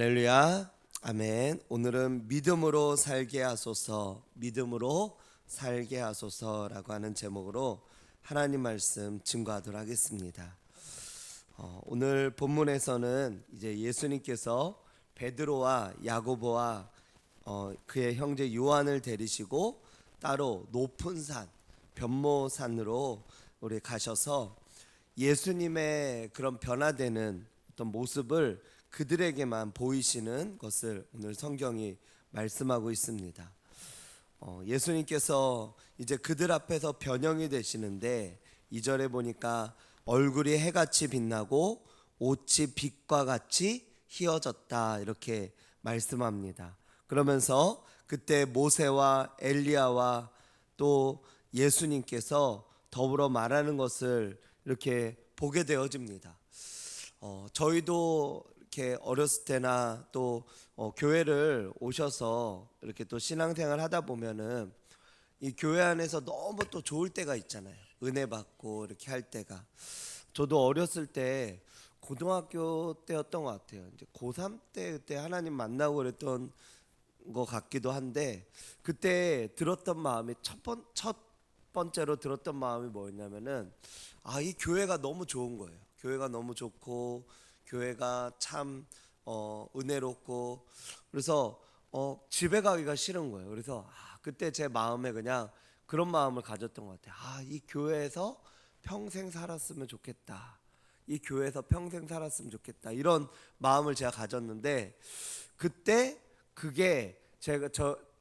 할렐루야. 아멘. 오늘은 믿음으로 살게 하소서, 믿음으로 살게 하소서라고 하는 제목으로 하나님 말씀 증거하도록 하겠습니다. 오늘 본문에서는 이제 예수님께서 베드로와 야고보와 그의 형제 요한을 데리시고 따로 높은 산, 변모산으로 우리 가셔서 예수님의 그런 변화되는 어떤 모습을 그들에게만 보이시는 것을 오늘 성경이 말씀하고 있습니다. 예수님께서 이제 그들 앞에서 변형이 되시는데 2절에 보니까 얼굴이 해같이 빛나고 옷이 빛과 같이 희어졌다 이렇게 말씀합니다. 그러면서 그때 모세와 엘리야와 또 예수님께서 더불어 말하는 것을 이렇게 보게 되어집니다. 저희도 이렇게 어렸을 때나 또 교회를 오셔서 이렇게 또 신앙생활 하다 보면은 이 교회 안에서 너무 또 좋을 때가 있잖아요. 은혜 받고 이렇게 할 때가. 저도 어렸을 때 고등학교 때였던 것 같아요. 이제 고3 때 그때 하나님 만나고 그랬던 것 같기도 한데 그때 들었던 마음이 첫 번째로 들었던 마음이 뭐였냐면은 이 교회가 너무 좋은 거예요. 교회가 너무 좋고 교회가 참 은혜롭고 그래서 집에 가기가 싫은 거예요. 그래서 그때 제 마음에 그냥 그런 마음을 가졌던 것 같아요. 이 교회에서 평생 살았으면 좋겠다. 이 교회에서 평생 살았으면 좋겠다. 이런 마음을 제가 가졌는데 그때 그게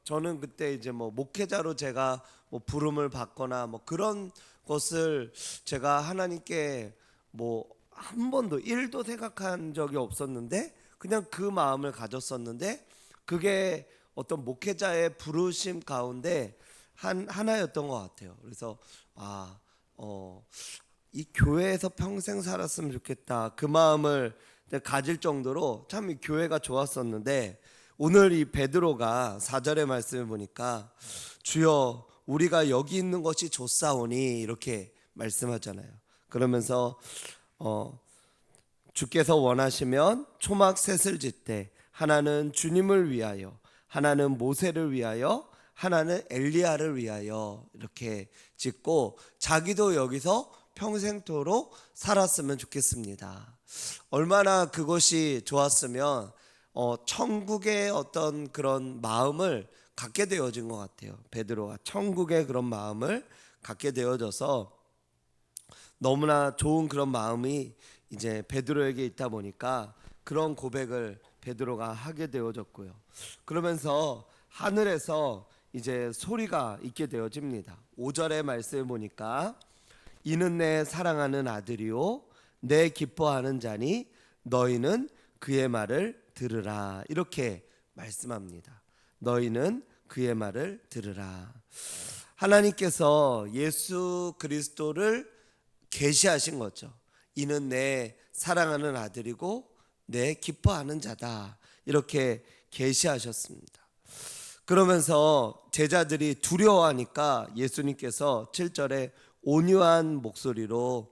저는 그때 이제 뭐 목회자로 제가 뭐 부름을 받거나 뭐 그런 것을 제가 하나님께 뭐 한 번도 일도 생각한 적이 없었는데 그냥 그 마음을 가졌었는데 그게 어떤 목회자의 부르심 가운데 하나였던 것 같아요. 그래서 이 교회에서 평생 살았으면 좋겠다 그 마음을 가질 정도로 참 이 교회가 좋았었는데 오늘 이 베드로가 4절의 말씀을 보니까 주여 우리가 여기 있는 것이 좋사오니 이렇게 말씀하잖아요. 그러면서 주께서 원하시면 초막 셋을 짓되 하나는 주님을 위하여 하나는 모세를 위하여 하나는 엘리야를 위하여 이렇게 짓고 자기도 여기서 평생토록 살았으면 좋겠습니다. 얼마나 그것이 좋았으면 천국의 어떤 그런 마음을 갖게 되어진 것 같아요. 베드로가 천국의 그런 마음을 갖게 되어져서 너무나 좋은 그런 마음이 이제 베드로에게 있다 보니까 그런 고백을 베드로가 하게 되어졌고요. 그러면서 하늘에서 이제 소리가 있게 되어집니다. 5절의 말씀을 보니까 이는 내 사랑하는 아들이요 내 기뻐하는 자니 너희는 그의 말을 들으라 이렇게 말씀합니다. 너희는 그의 말을 들으라. 하나님께서 예수 그리스도를 계시하신 거죠. 이는 내 사랑하는 아들이고 내 기뻐하는 자다 이렇게 계시하셨습니다. 그러면서 제자들이 두려워하니까 예수님께서 7절에 온유한 목소리로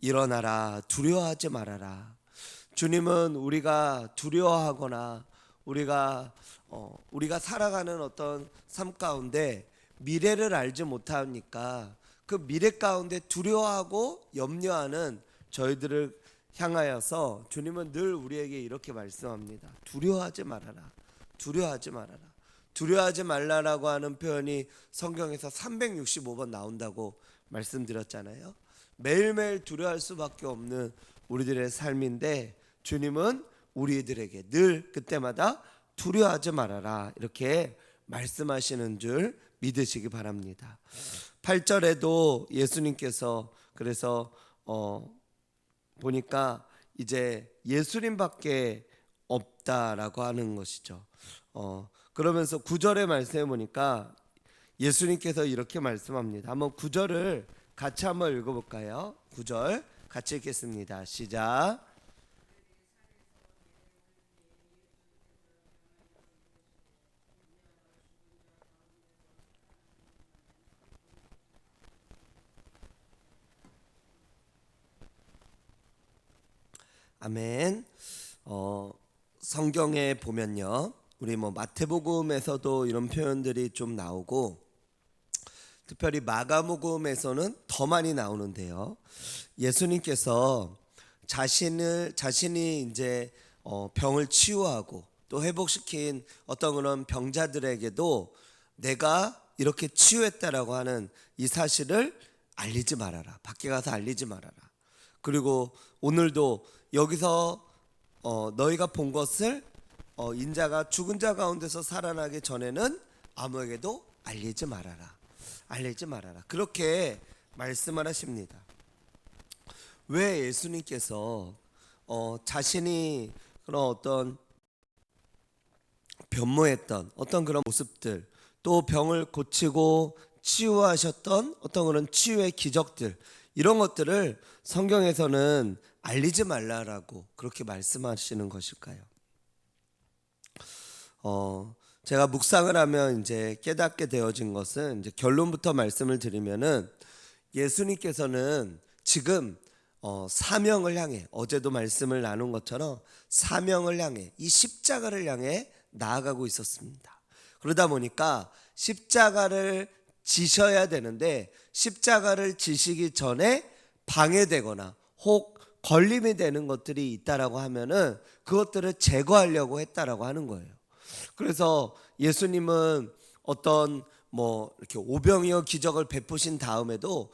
일어나라 두려워하지 말아라. 주님은 우리가 두려워하거나 우리가 살아가는 어떤 삶 가운데 미래를 알지 못하니까 그 미래 가운데 두려워하고 염려하는 저희들을 향하여서 주님은 늘 우리에게 이렇게 말씀합니다. 두려워하지 말아라. 두려워하지 말아라. 두려워하지 말라라고 하는 표현이 성경에서 365번 나온다고 말씀드렸잖아요. 매일매일 두려워할 수밖에 없는 우리들의 삶인데 주님은 우리들에게 늘 그때마다 두려워하지 말아라 이렇게 말씀하시는 줄 믿으시기 바랍니다. 8절에도 예수님께서 그래서 보니까 이제 예수님밖에 없다라고 하는 것이죠. 그러면서 9절의 말씀에 보니까 예수님께서 이렇게 말씀합니다. 한번 9절을 같이 한번 읽어볼까요? 9절 같이 읽겠습니다. 시작. 아멘. 성경에 보면요, 우리 마태복음에서도 이런 표현들이 좀 나오고, 특별히 마가복음에서는 더 많이 나오는데요. 예수님께서 자신이 이제 병을 치유하고 또 회복시킨 어떤 그런 병자들에게도 내가 이렇게 치유했다라고 하는 이 사실을 알리지 말아라. 밖에 가서 알리지 말아라. 그리고 오늘도 여기서 너희가 본 것을 인자가 죽은 자 가운데서 살아나기 전에는 아무에게도 알리지 말아라. 알리지 말아라. 그렇게 말씀을 하십니다. 왜 예수님께서 자신이 그런 어떤 변모했던 어떤 그런 모습들, 또 병을 고치고 치유하셨던 어떤 그런 치유의 기적들, 이런 것들을 성경에서는 알리지 말라라고 그렇게 말씀하시는 것일까요? 제가 묵상을 하면 이제 깨닫게 되어진 것은, 이제 결론부터 말씀을 드리면은, 예수님께서는 지금 사명을 향해, 어제도 말씀을 나눈 것처럼 사명을 향해, 이 십자가를 향해 나아가고 있었습니다. 그러다 보니까 십자가를 지셔야 되는데, 십자가를 지시기 전에 방해되거나 혹 걸림이 되는 것들이 있다라고 하면은 그것들을 제거하려고 했다라고 하는 거예요. 그래서 예수님은 어떤 이렇게 오병이어 기적을 베푸신 다음에도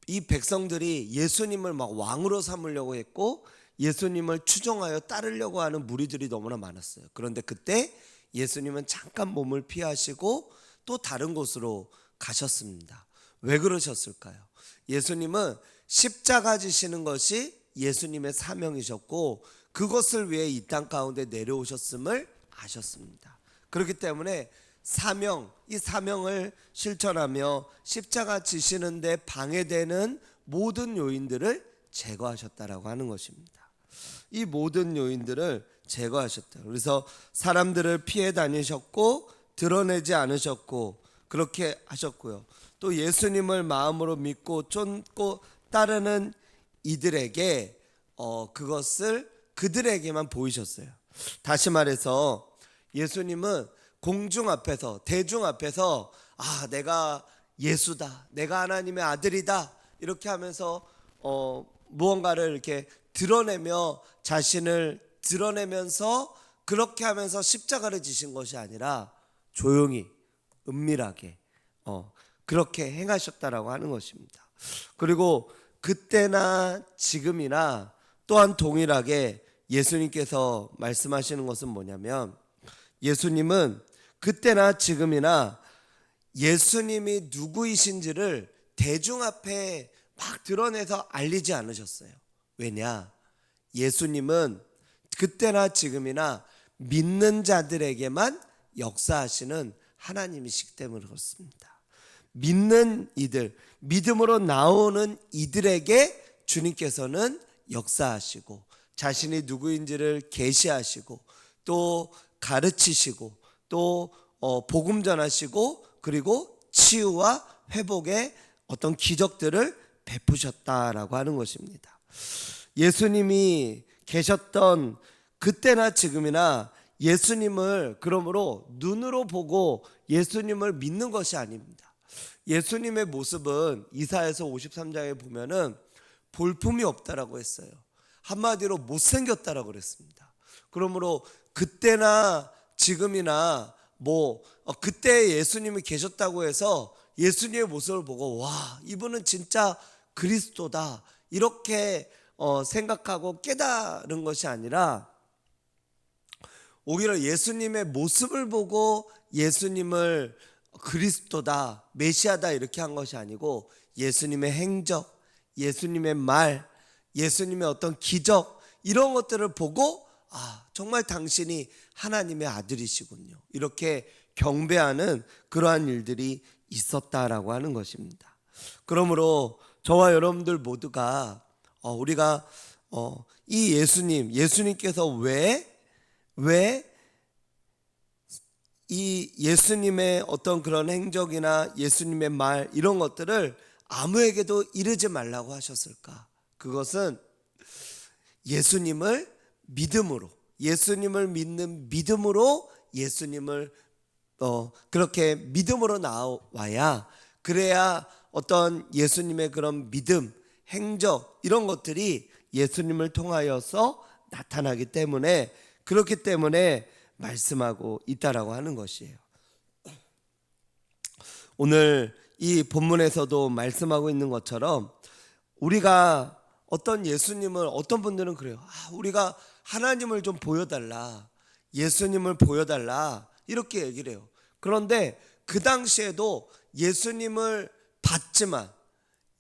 이 백성들이 예수님을 막 왕으로 삼으려고 했고, 예수님을 추종하여 따르려고 하는 무리들이 너무나 많았어요. 그런데 그때 예수님은 잠깐 몸을 피하시고 또 다른 곳으로 가셨습니다. 왜 그러셨을까요? 예수님은 십자가 지시는 것이 예수님의 사명이셨고, 그것을 위해 이 땅 가운데 내려오셨음을 아셨습니다. 그렇기 때문에 이 사명을 실천하며 십자가 지시는데 방해되는 모든 요인들을 제거하셨다라고 하는 것입니다. 이 모든 요인들을 제거하셨다. 그래서 사람들을 피해 다니셨고 드러내지 않으셨고 그렇게 하셨고요. 또 예수님을 마음으로 믿고 쫓고 따르는 이들에게 그것을 그들에게만 보이셨어요. 다시 말해서 예수님은 공중 앞에서, 대중 앞에서 내가 예수다, 내가 하나님의 아들이다, 이렇게 하면서 무언가를 이렇게 드러내며 자신을 드러내면서 그렇게 하면서 십자가를 지신 것이 아니라 조용히 은밀하게 그렇게 행하셨다라고 하는 것입니다. 그리고 그때나 지금이나 또한 동일하게 예수님께서 말씀하시는 것은 뭐냐면, 예수님은 그때나 지금이나 예수님이 누구이신지를 대중 앞에 막 드러내서 알리지 않으셨어요. 왜냐? 예수님은 그때나 지금이나 믿는 자들에게만 역사하시는 하나님이시기 때문에 그렇습니다. 믿는 이들, 믿음으로 나오는 이들에게 주님께서는 역사하시고 자신이 누구인지를 계시하시고 또 가르치시고 또 복음 전하시고 그리고 치유와 회복의 어떤 기적들을 베푸셨다라고 하는 것입니다. 예수님이 계셨던 그때나 지금이나 예수님을 그러므로 눈으로 보고 예수님을 믿는 것이 아닙니다. 예수님의 모습은 이사야서 53장에 보면은 볼품이 없다라고 했어요. 한마디로 못생겼다라고 그랬습니다. 그러므로 그때나 지금이나 그때 예수님이 계셨다고 해서 예수님의 모습을 보고 와, 이분은 진짜 그리스도다, 이렇게 생각하고 깨달은 것이 아니라, 오히려 예수님의 모습을 보고 예수님을 그리스도다, 메시아다 이렇게 한 것이 아니고, 예수님의 행적, 예수님의 말, 예수님의 어떤 기적, 이런 것들을 보고 정말 당신이 하나님의 아들이시군요, 이렇게 경배하는 그러한 일들이 있었다라고 하는 것입니다. 그러므로 저와 여러분들 모두가 우리가 이 예수님께서 왜 이 예수님의 어떤 그런 행적이나 예수님의 말, 이런 것들을 아무에게도 이르지 말라고 하셨을까? 그것은 예수님을 믿음으로, 예수님을 믿는 믿음으로 예수님을 그렇게 믿음으로 나와야, 그래야 어떤 예수님의 그런 믿음, 행적 이런 것들이 예수님을 통하여서 나타나기 때문에, 그렇기 때문에 말씀하고 있다라고 하는 것이에요. 오늘 이 본문에서도 말씀하고 있는 것처럼 우리가 어떤 예수님을, 어떤 분들은 그래요. 우리가 하나님을 좀 보여달라, 예수님을 보여달라 이렇게 얘기를 해요. 그런데 그 당시에도 예수님을 봤지만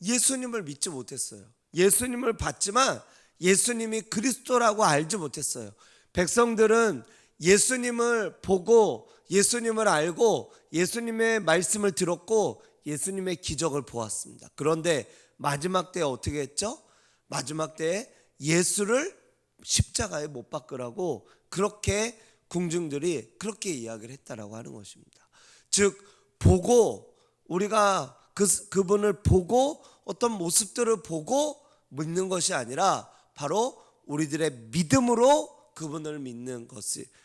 예수님을 믿지 못했어요. 예수님을 봤지만 예수님이 그리스도라고 알지 못했어요. 백성들은 예수님을 보고 예수님을 알고 예수님의 말씀을 들었고 예수님의 기적을 보았습니다. 그런데 마지막 때에 어떻게 했죠? 마지막 때에 예수를 십자가에 못 박으라고 그렇게 궁중들이 그렇게 이야기를 했다라고 하는 것입니다. 즉 보고, 우리가 그분을 보고 어떤 모습들을 보고 믿는 것이 아니라 바로 우리들의 믿음으로 그분을 믿는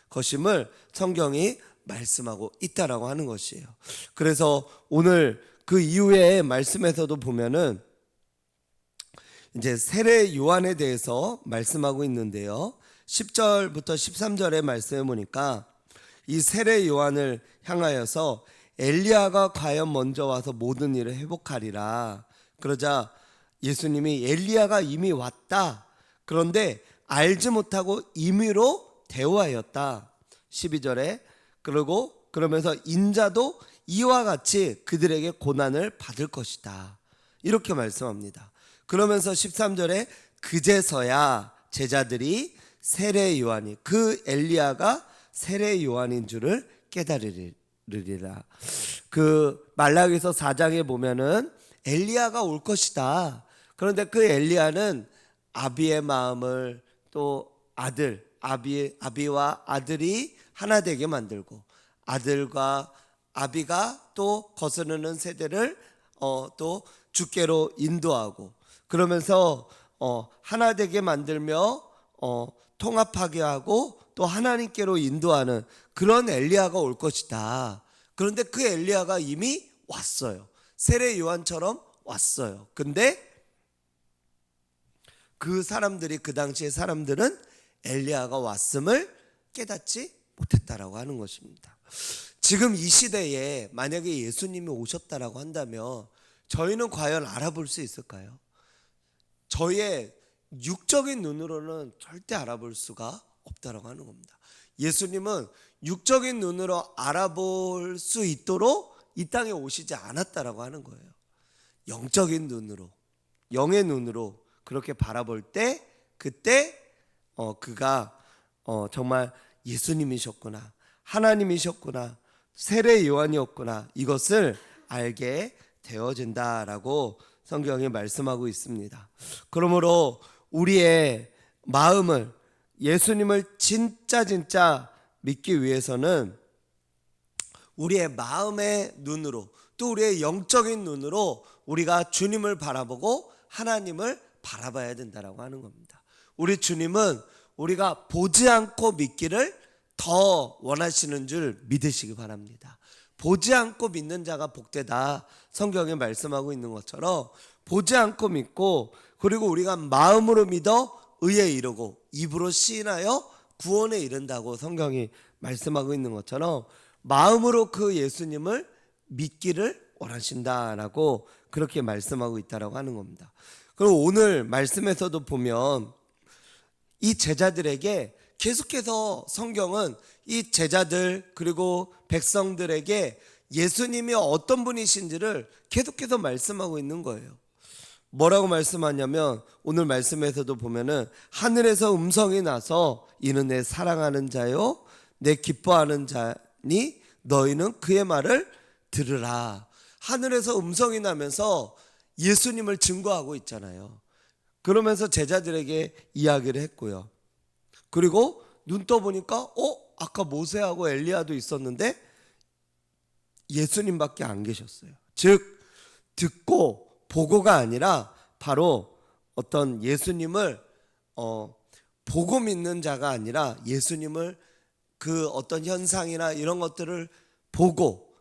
것임을 성경이 말씀하고 있다라고 하는 것이에요. 그래서 오늘 그 이후에 말씀에서도 보면은 이제 세례 요한에 대해서 말씀하고 있는데요. 10절부터 13절의 말씀을 보니까 이 세례 요한을 향하여서 엘리야가 과연 먼저 와서 모든 일을 회복하리라. 그러자 예수님이 엘리야가 이미 왔다. 그런데 알지 못하고 임의로 대우하였다. 12절에 그러면서 인자도 이와 같이 그들에게 고난을 받을 것이다. 이렇게 말씀합니다. 그러면서 13절에 그제서야 제자들이 세례 요한이, 그 엘리야가 세례 요한인 줄을 깨달으리라. 그 말라기서 4장에 보면은 엘리야가 올 것이다. 그런데 그 엘리야는 아비의 마음을 또 아비와 아들이 하나 되게 만들고, 아들과 아비가 또 거스르는 세대를 또 주께로 인도하고, 그러면서 하나 되게 만들며 통합하게 하고 또 하나님께로 인도하는 그런 엘리야가 올 것이다. 그런데 그 엘리야가 이미 왔어요. 세례 요한처럼 왔어요. 근데 그 사람들이, 그 당시의 사람들은 엘리야가 왔음을 깨닫지 못했다라고 하는 것입니다. 지금 이 시대에 만약에 예수님이 오셨다라고 한다면 저희는 과연 알아볼 수 있을까요? 저희의 육적인 눈으로는 절대 알아볼 수가 없다라고 하는 겁니다. 예수님은 육적인 눈으로 알아볼 수 있도록 이 땅에 오시지 않았다라고 하는 거예요. 영적인 눈으로, 영의 눈으로 그렇게 바라볼 때, 그때 그가 정말 예수님이셨구나, 하나님이셨구나, 세례 요한이었구나, 이것을 알게 되어진다라고 성경이 말씀하고 있습니다. 그러므로 우리의 마음을, 예수님을 진짜 믿기 위해서는 우리의 마음의 눈으로, 또 우리의 영적인 눈으로 우리가 주님을 바라보고 하나님을 바라봐야 된다라고 하는 겁니다. 우리 주님은 우리가 보지 않고 믿기를 더 원하시는 줄 믿으시기 바랍니다. 보지 않고 믿는 자가 복되다, 성경에 말씀하고 있는 것처럼 보지 않고 믿고, 그리고 우리가 마음으로 믿어 의에 이르고 입으로 시인하여 구원에 이른다고 성경이 말씀하고 있는 것처럼 마음으로 그 예수님을 믿기를 원하신다라고 그렇게 말씀하고 있다라고 하는 겁니다. 그리고 오늘 말씀에서도 보면 이 제자들에게 계속해서 성경은 이 제자들 그리고 백성들에게 예수님이 어떤 분이신지를 계속해서 말씀하고 있는 거예요. 뭐라고 말씀하냐면 오늘 말씀에서도 보면은 하늘에서 음성이 나서 이는 내 사랑하는 자요 내 기뻐하는 자니 너희는 그의 말을 들으라. 하늘에서 음성이 나면서 예수님을 증거하고 있잖아요. 그러면서 제자들에게 이야기를 했고요. 그리고 눈 떠보니까 아까 모세하고 엘리야도 있었는데 예수님밖에 안 계셨어요. 즉 듣고 보고가 아니라 바로 어떤 예수님을 보고 믿는 자가 아니라 예수님을 그 어떤 현상이나 이런 것들을 보고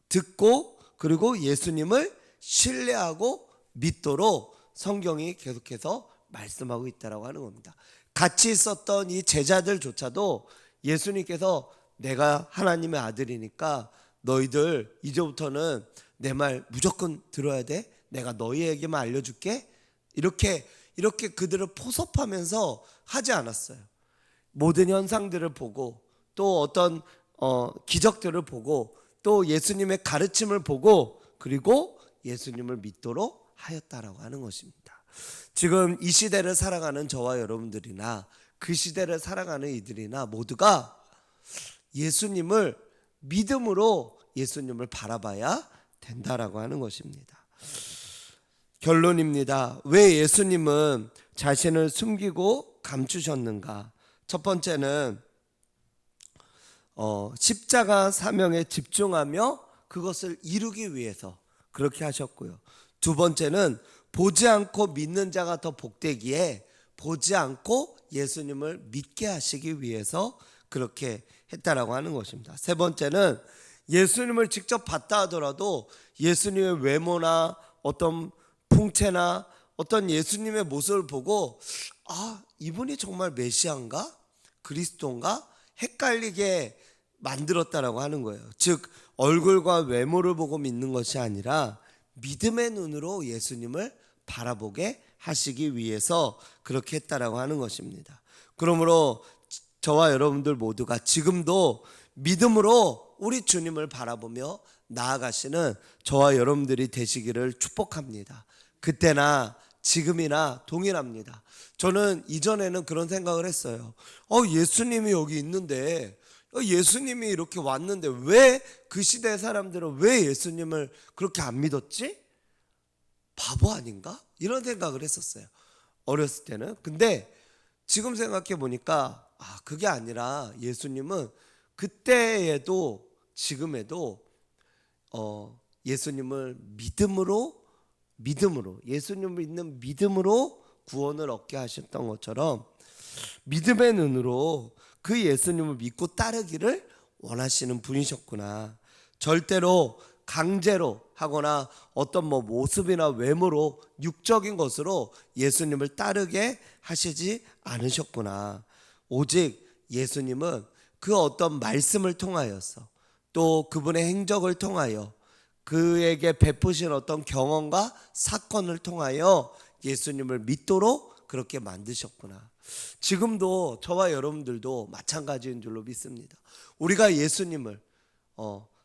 듣고 그리고 예수님을 신뢰하고 믿도록 성경이 계속해서 말씀하고 있다라고 하는 겁니다. 같이 있었던 이 제자들조차도 예수님께서 내가 하나님의 아들이니까 너희들 이제부터는 내 말 무조건 들어야 돼. 내가 너희에게만 알려줄게. 이렇게 그들을 포섭하면서 하지 않았어요. 모든 현상들을 보고 또 어떤 기적들을 보고 또 예수님의 가르침을 보고 그리고 예수님을 믿도록 하였다라고 하는 것입니다. 지금 이 시대를 살아가는 저와 여러분들이나 그 시대를 살아가는 이들이나 모두가 예수님을 믿음으로 예수님을 바라봐야 된다라고 하는 것입니다. 결론입니다. 왜 예수님은 자신을 숨기고 감추셨는가? 첫 번째는 십자가 사명에 집중하며 그것을 이루기 위해서 그렇게 하셨고요. 두 번째는 보지 않고 믿는 자가 더 복되기에 보지 않고 예수님을 믿게 하시기 위해서 그렇게 했다라고 하는 것입니다. 세 번째는 예수님을 직접 봤다 하더라도 예수님의 외모나 어떤 풍채나 어떤 예수님의 모습을 보고 이분이 정말 메시아인가? 그리스도인가? 헷갈리게 만들었다라고 하는 거예요. 즉 얼굴과 외모를 보고 믿는 것이 아니라 믿음의 눈으로 예수님을 바라보게 하시기 위해서 그렇게 했다라고 하는 것입니다. 그러므로 저와 여러분들 모두가 지금도 믿음으로 우리 주님을 바라보며 나아가시는 저와 여러분들이 되시기를 축복합니다. 그때나 지금이나 동일합니다. 저는 이전에는 그런 생각을 했어요. 예수님이 여기 있는데 예수님이 이렇게 왔는데 왜 그 시대 사람들은 왜 예수님을 그렇게 안 믿었지? 바보 아닌가? 이런 생각을 했었어요. 어렸을 때는. 근데 지금 생각해 보니까 그게 아니라 예수님은 그때에도 지금에도 예수님을 믿음으로 예수님을 믿는 믿음으로 구원을 얻게 하셨던 것처럼 믿음의 눈으로 그 예수님을 믿고 따르기를 원하시는 분이셨구나. 절대로 강제로 하거나 어떤 모습이나 외모로 육적인 것으로 예수님을 따르게 하시지 않으셨구나. 오직 예수님은 그 어떤 말씀을 통하여서 또 그분의 행적을 통하여 그에게 베푸신 어떤 경험과 사건을 통하여 예수님을 믿도록 그렇게 만드셨구나. 지금도 저와 여러분들도 마찬가지인 줄로 믿습니다. 우리가 예수님을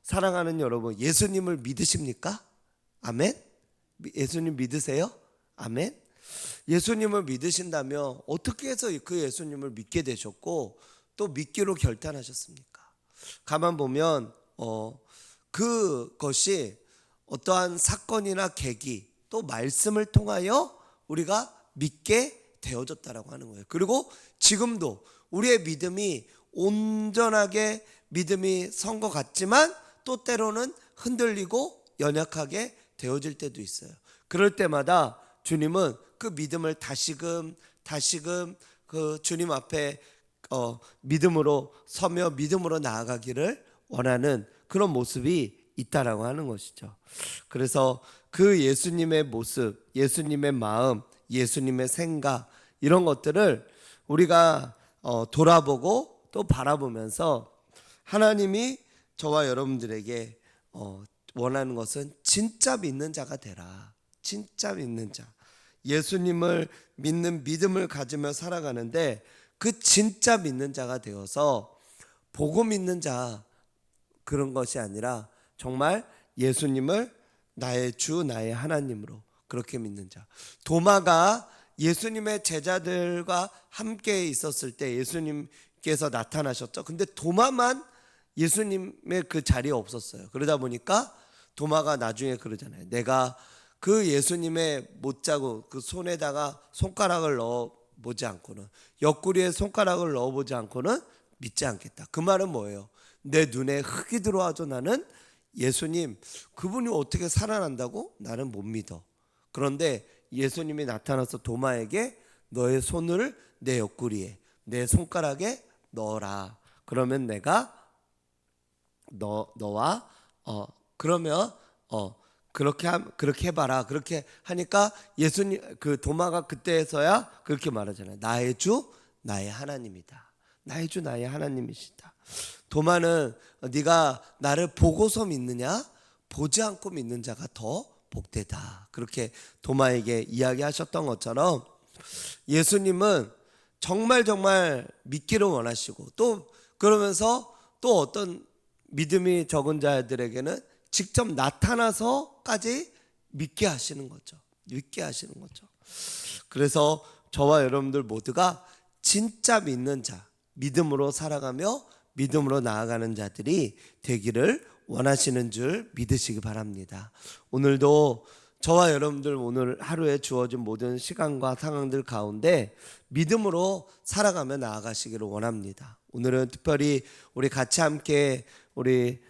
사랑하는 여러분, 예수님을 믿으십니까? 아멘? 예수님 믿으세요? 아멘? 예수님을 믿으신다면 어떻게 해서 그 예수님을 믿게 되셨고 또 믿기로 결단하셨습니까? 가만 보면 그것이 어떠한 사건이나 계기 또 말씀을 통하여 우리가 믿게 되어졌다라고 하는 거예요. 그리고 지금도 우리의 믿음이 온전하게 믿음이 선 것 같지만 또 때로는 흔들리고 연약하게 되어질 때도 있어요. 그럴 때마다 주님은 그 믿음을 다시금 그 주님 앞에 믿음으로 서며 믿음으로 나아가기를 원하는 그런 모습이 있다라고 하는 것이죠. 그래서 그 예수님의 모습, 예수님의 마음, 예수님의 생각 이런 것들을 우리가 돌아보고 또 바라보면서 하나님이 저와 여러분들에게 원하는 것은 진짜 믿는 자가 되라. 진짜 믿는 자. 예수님을 믿는 믿음을 가지며 살아가는데 그 진짜 믿는 자가 되어서 보고 믿는 자 그런 것이 아니라 정말 예수님을 나의 주 나의 하나님으로 그렇게 믿는 자. 도마가 예수님의 제자들과 함께 있었을 때 예수님께서 나타나셨죠. 근데 도마만 예수님의 그 자리에 없었어요. 그러다 보니까 도마가 나중에 그러잖아요. 내가 그 예수님의 못자국 그 손에다가 손가락을 넣어보지 않고는 옆구리에 손가락을 넣어보지 않고는 믿지 않겠다. 그 말은 뭐예요? 내 눈에 흙이 들어와도 나는 예수님 그분이 어떻게 살아난다고? 나는 못 믿어. 그런데 예수님이 나타나서 도마에게 너의 손을 내 옆구리에 내 손가락에 넣어라. 그러면 내가 너와 그러면 그렇게 해봐라. 그렇게 하니까 예수님 그 도마가 그때서야 그렇게 말하잖아요. 나의 주 나의 하나님이다. 나의 주 나의 하나님이시다. 도마는 네가 나를 보고서 믿느냐 보지 않고 믿는 자가 더 복되다. 그렇게 도마에게 이야기하셨던 것처럼 예수님은 정말 믿기를 원하시고 또 그러면서 또 어떤 믿음이 적은 자들에게는 직접 나타나서까지 믿게 하시는 거죠. 믿게 하시는 거죠. 그래서 저와 여러분들 모두가 진짜 믿는 자, 믿음으로 살아가며 믿음으로 나아가는 자들이 되기를 원하시는 줄 믿으시기 바랍니다. 오늘도 저와 여러분들 오늘 하루에 주어진 모든 시간과 상황들 가운데 믿음으로 살아가며 나아가시기를 원합니다. 오늘은 특별히 우리 같이 함께 우리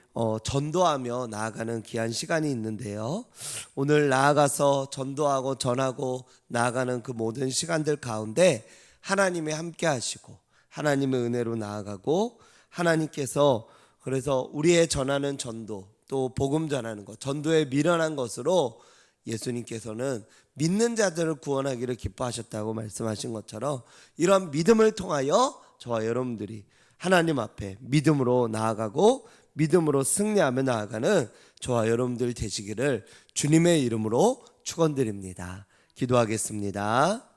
전도하며 나아가는 귀한 시간이 있는데요. 오늘 나아가서 전도하고 전하고 나아가는 그 모든 시간들 가운데 하나님이 함께 하시고 하나님의 은혜로 나아가고 하나님께서 그래서 우리의 전하는 전도 또 복음 전하는 것 전도에 미련한 것으로 예수님께서는 믿는 자들을 구원하기를 기뻐하셨다고 말씀하신 것처럼 이런 믿음을 통하여 저와 여러분들이 하나님 앞에 믿음으로 나아가고 믿음으로 승리하며 나아가는 저와 여러분들 되시기를 주님의 이름으로 축원드립니다. 기도하겠습니다.